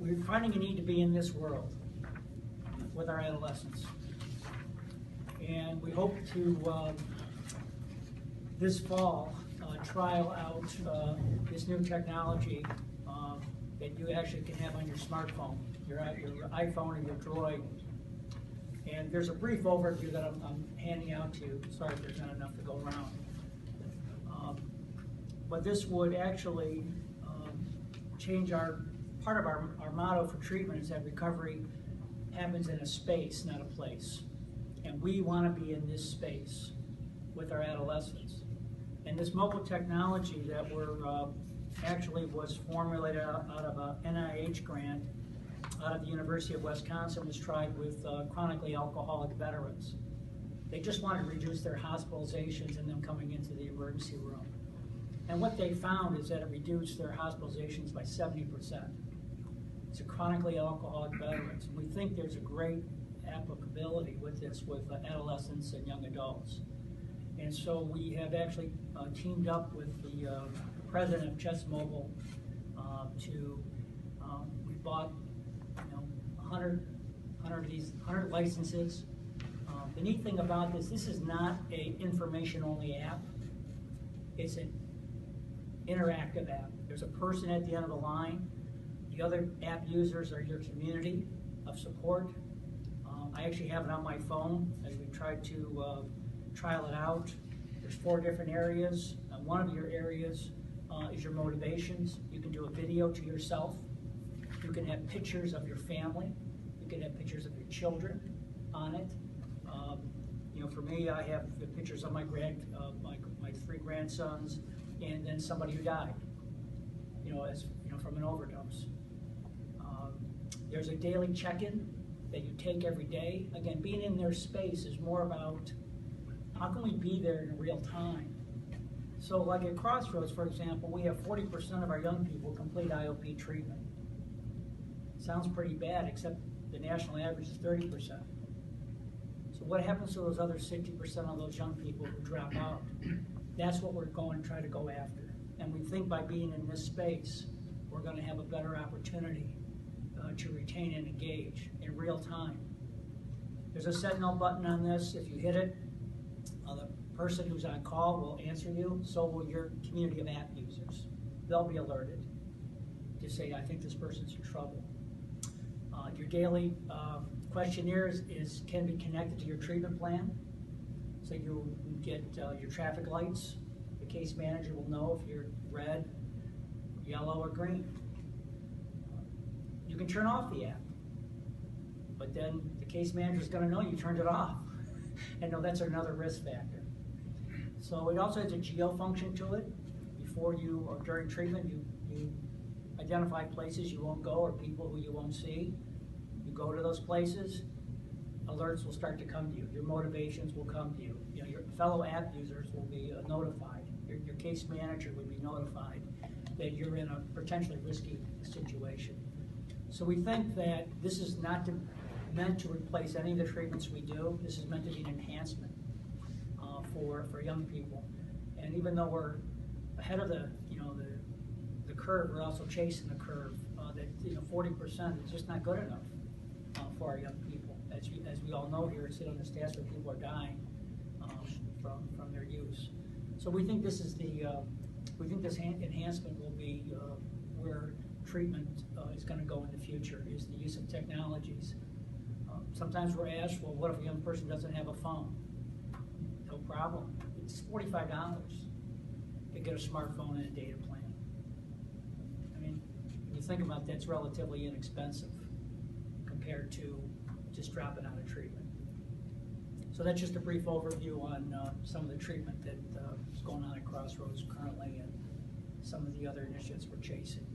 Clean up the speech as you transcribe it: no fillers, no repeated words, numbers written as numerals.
we're finding a need to be in this world with our adolescents. And we hope to, this fall, trial out this new technology that you actually can have on your smartphone, your iPhone or your Droid. And there's a brief overview that I'm handing out to you. Sorry if there's not enough to go around. But this would actually change part of our motto for treatment is that recovery happens in a space, not a place. And we want to be in this space with our adolescents. And this mobile technology that actually was formulated out of a NIH grant out of the University of Wisconsin was tried with chronically alcoholic veterans. They just wanted to reduce their hospitalizations and them coming into the emergency room. And what they found is that it reduced their hospitalizations by 70%. It's a chronically alcoholic veterans. We think there's a great applicability with this with adolescents and young adults. And so we have actually teamed up with the president of Chess Mobile we bought 100 licenses. The neat thing about this is not an information-only app. It's an interactive app. There's a person at the end of the line. The other app users are your community of support. I actually have it on my phone as we tried to trial it out. There's 4 different areas. One of your areas is your motivations. You can do a video to yourself. You can have pictures of your family. You can have pictures of your children on it. For me, I have the pictures of my 3 grandsons, and then somebody who died, from an overdose. There's a daily check-in that you take every day. Again, being in their space is more about how can we be there in real time. So like at Crossroads, for example, we have 40% of our young people complete IOP treatment. Sounds pretty bad, except the national average is 30%. So what happens to those other 60% of those young people who drop out? That's what we're going to try to go after. And we think by being in this space, we're going to have a better opportunity to retain and engage in real time. There's a Sentinel button on this. If you hit it, the person who's on call will answer you, so will your community of app users. They'll be alerted to say, I think this person's in trouble. Your daily questionnaires can be connected to your treatment plan. So you get your traffic lights. The case manager will know if you're red, yellow, or green. You can turn off the app, but then the case manager is going to know you turned it off and know that's another risk factor. So it also has a geo function to it. Before you or during treatment, you identify places you won't go or people who you won't see. You go to those places, alerts will start to come to you. Your motivations will come to you. Your fellow app users will be notified. Your case manager would be notified that you're in a potentially risky situation. So we think that this is not meant to replace any of the treatments we do. This is meant to be an enhancement for young people. And even though we're ahead of the curve, we're also chasing the curve. That 40% is just not good enough for our young people. As we all know here, it's on the stats where people are dying from their use. So we think this is we think this enhancement will be where treatment is going to go in the future, is the use of technologies. Sometimes we're asked, well, what if a young person doesn't have a phone? No problem. It's $45 to get a smartphone and a data plan. I mean, when you think about that, it's relatively inexpensive compared to just dropping out of treatment. So that's just a brief overview on some of the treatment that is going on at Crossroads currently and some of the other initiatives we're chasing.